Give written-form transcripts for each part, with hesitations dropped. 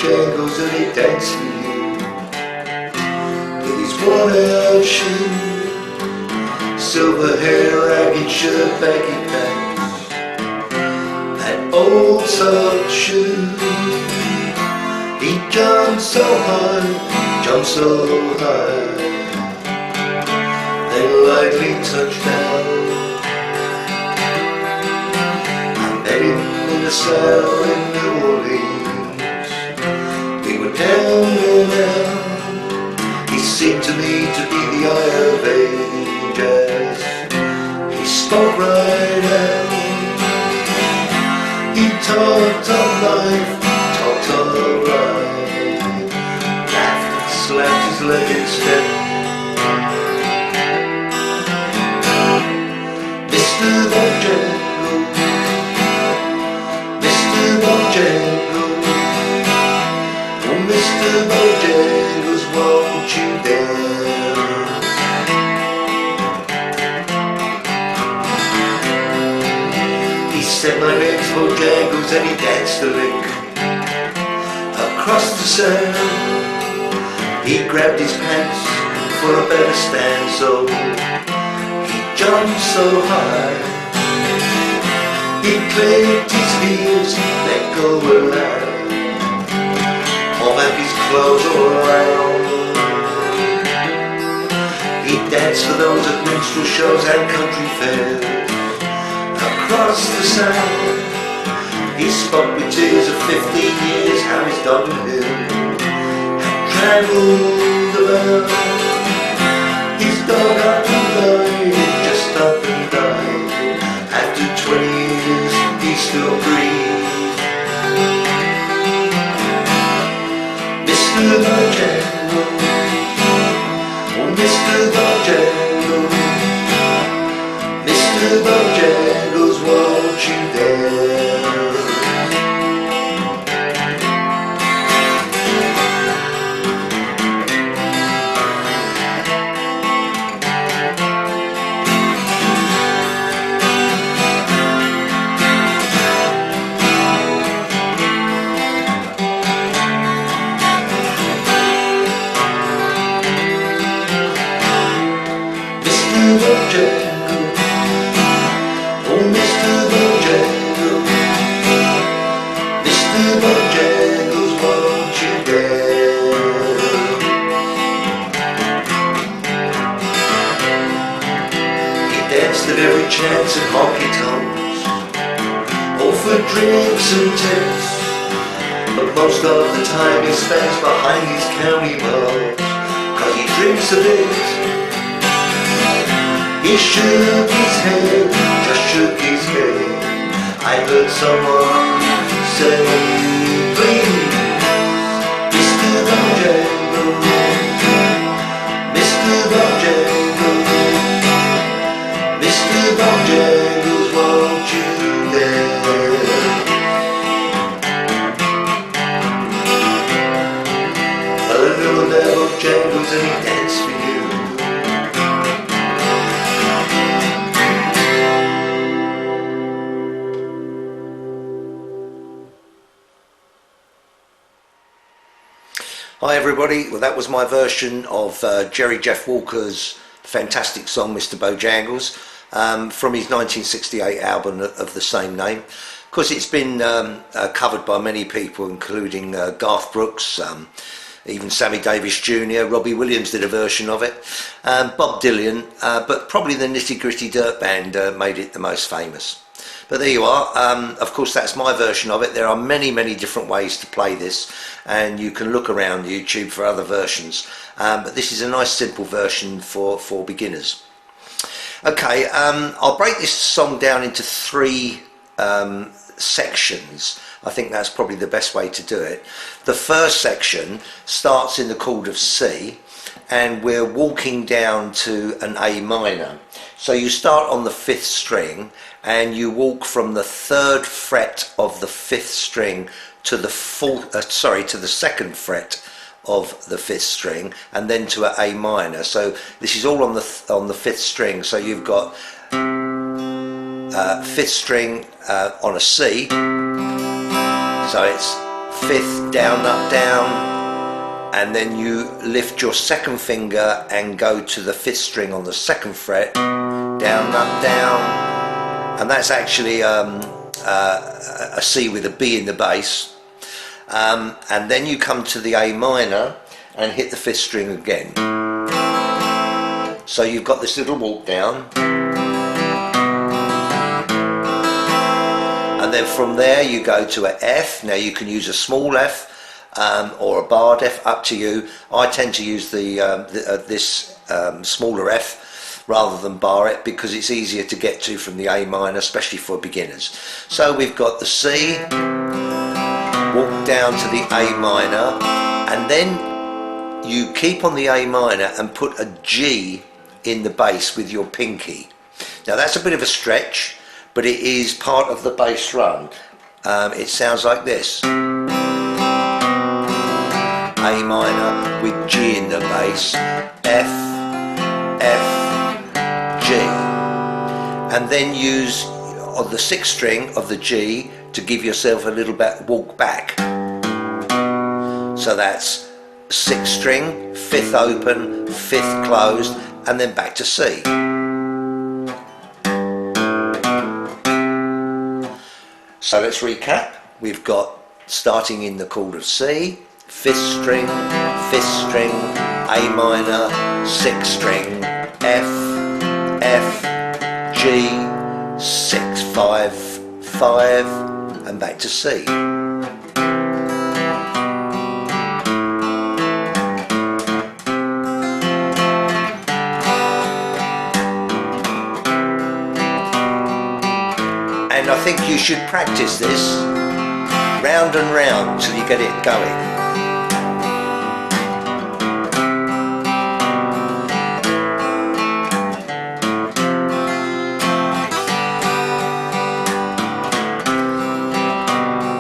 Bojangles and he danced for you. With his worn-out shoes, silver hair, ragged shirt, baggy pants, that old soft shoe. He jumped so high, jumped so high, then lightly touched down. I met him in the cell in New Orleans. We were down and out. He seemed to me to be the eye of ages. He spoke right out. He talked of life, talked of life, laughed and slapped his leg in step. Mr. Bojangles, Mr. Bojangles, oh Mr. Bojangles, won't you dare? He said my name's Bojangles and he danced a lick across the sand. He grabbed his pants for a better stand, so he jumped so high. He clicked his heels, let go alive, all of his clothes all around. He danced for those at minstrel shows and country fairs across the sound. He spoke with tears of 15 years, how his Dublin Hill had travelled about. His dog up and died, just up and died. After 20 years, he still breathed. Mr. Bojangles, oh Mr. Bojangles, Mr. Bojangles, won't you dare? Mr. Bojangles, oh Mr. Bojangles, Mr. Bojangles, won't you dare? He danced at every chance in honky tonks, all for drinks and tips, but most of the time he spends behind his county bars, 'cause he drinks a bit. He shook his head, just shook his head. I heard someone say, please, Mr. Bojangles, Mr. Bojangles, Mr. Bojangles, won't you dare? A little devil Bojangles and he danced for you. Hi everybody, well that was my version of Jerry Jeff Walker's fantastic song Mr. Bojangles from his 1968 album of the same name. Of course it's been covered by many people including Garth Brooks, even Sammy Davis Jr, Robbie Williams did a version of it, Bob Dylan, but probably the Nitty Gritty Dirt Band made it the most famous. But there you are. Of course that's my version of it. There are many different ways to play this and you can look around YouTube for other versions, but this is a nice simple version for beginners. Okay, I'll break this song down into three sections. I think that's probably the best way to do it. The first section starts in the chord of C and we're walking down to an A minor. So you start on the 5th string and you walk from the 3rd fret of the 5th string to the 2nd fret of the 5th string and then to an A minor. So this is all on the 5th string. So you've got 5th string on a C. So it's fifth, down, up, down, and then you lift your second finger and go to the fifth string on the second fret, down, up, down, and that's actually a C with a B in the bass, and then you come to the A minor and hit the fifth string again. So you've got this little walk down, and then from there you go to an F. Now you can use a small F or a barred F, up to you. I tend to use this smaller F rather than bar it, because it's easier to get to from the A minor, especially for beginners. So we've got the C, walk down to the A minor, and then you keep on the A minor and put a G in the bass with your pinky. Now that's a bit of a stretch, but it is part of the bass run. It sounds like this: A minor with G in the bass, F, F, G, and then use on the sixth string of the G to give yourself a little bit walk back. So that's sixth string, fifth open, fifth closed, and then back to C. So let's recap. We've got, starting in the chord of C, fifth string, A minor, sixth string, F, F, G, 6, 5, 5, and back to C. And I think you should practice this round and round till you get it going.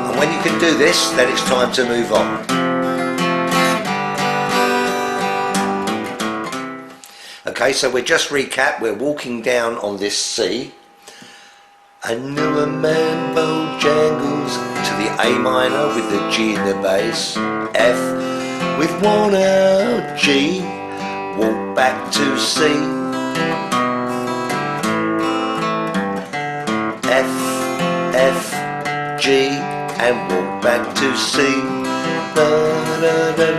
And when you can do this, then it's time to move on. Okay, so we're just recap. We're walking down on this C. I knew a man, Bojangles, to the A minor with the G in the bass, F with worn out G, walk back to C, F, F, G, and walk back to C. La la la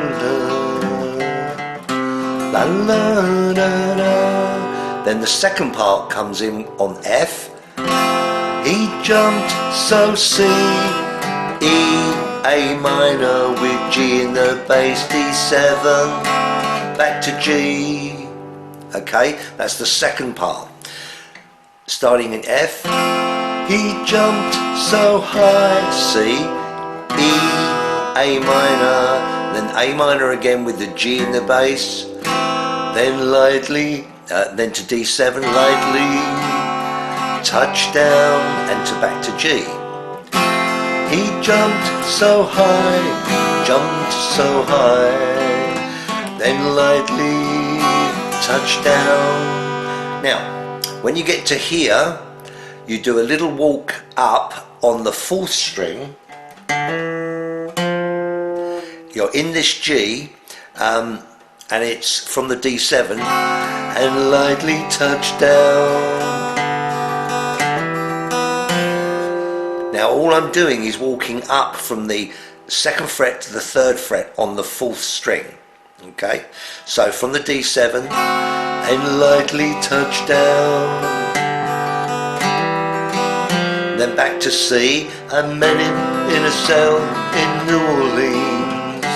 la, la la la. Then the second part comes in on F. He jumped, so C, E, A minor with G in the bass, D7, back to G. Okay, that's the second part. Starting in F, he jumped so high, C, E, A minor, then A minor again with the G in the bass, then lightly, then to D7 lightly, touch down and to back to G. He jumped so high, then lightly touch down. Now, when you get to here, you do a little walk up on the fourth string. You're in this G, and it's from the D7, and lightly touch down. Now all I'm doing is walking up from the second fret to the third fret on the fourth string. Okay, so from the D7 and lightly touch down, then back to C. I met him in a cell in New Orleans.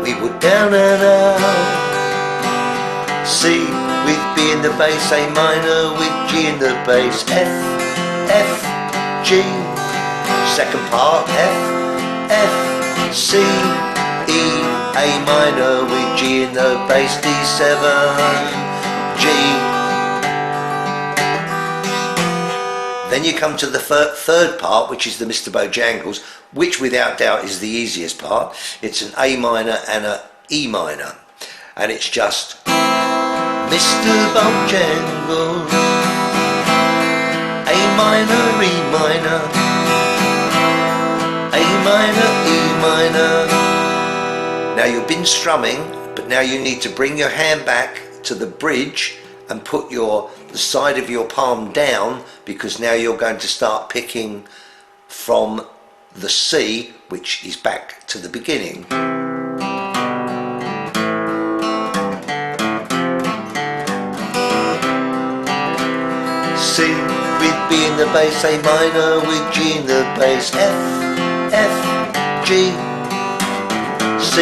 We were down and out. C with B in the bass, A minor with G in the bass, F, F, G, second part, F, F, C, E, A minor with G in the bass, D7, G. Then you come to the third part, which is the Mr. Bojangles, which without doubt is the easiest part. It's an A minor and an E minor, and it's just Mr. Bojangles, A minor, E minor, A minor, E minor. Now you've been strumming, but now you need to bring your hand back to the bridge and put the side of your palm down, because now you're going to start picking from the C, which is back to the beginning. C with B in the bass, A minor with G in the bass, F, F, G, C,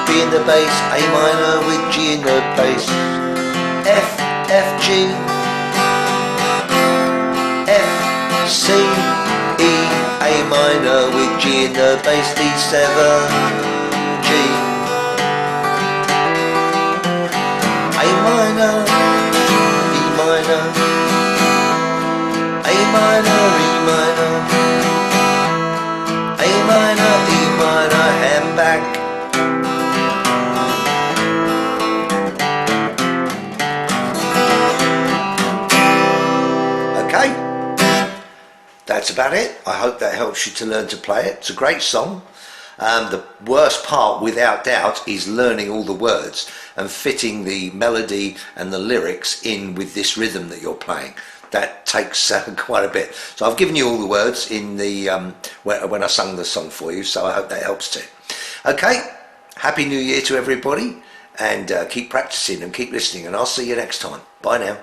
B in the bass, A minor with G in the bass, F, F, G, F, C, E, A minor with G in the bass, D7, G, A minor, E minor, A minor, E minor, A minor, E minor, hand back. Okay, that's about it. I hope that helps you to learn to play it. It's a great song. The worst part, without doubt, is learning all the words and fitting the melody and the lyrics in with this rhythm that you're playing. That takes quite a bit. So I've given you all the words in the when I sung the song for you, so I hope that helps too. Okay, Happy New Year to everybody, and keep practicing and keep listening, and I'll see you next time. Bye now.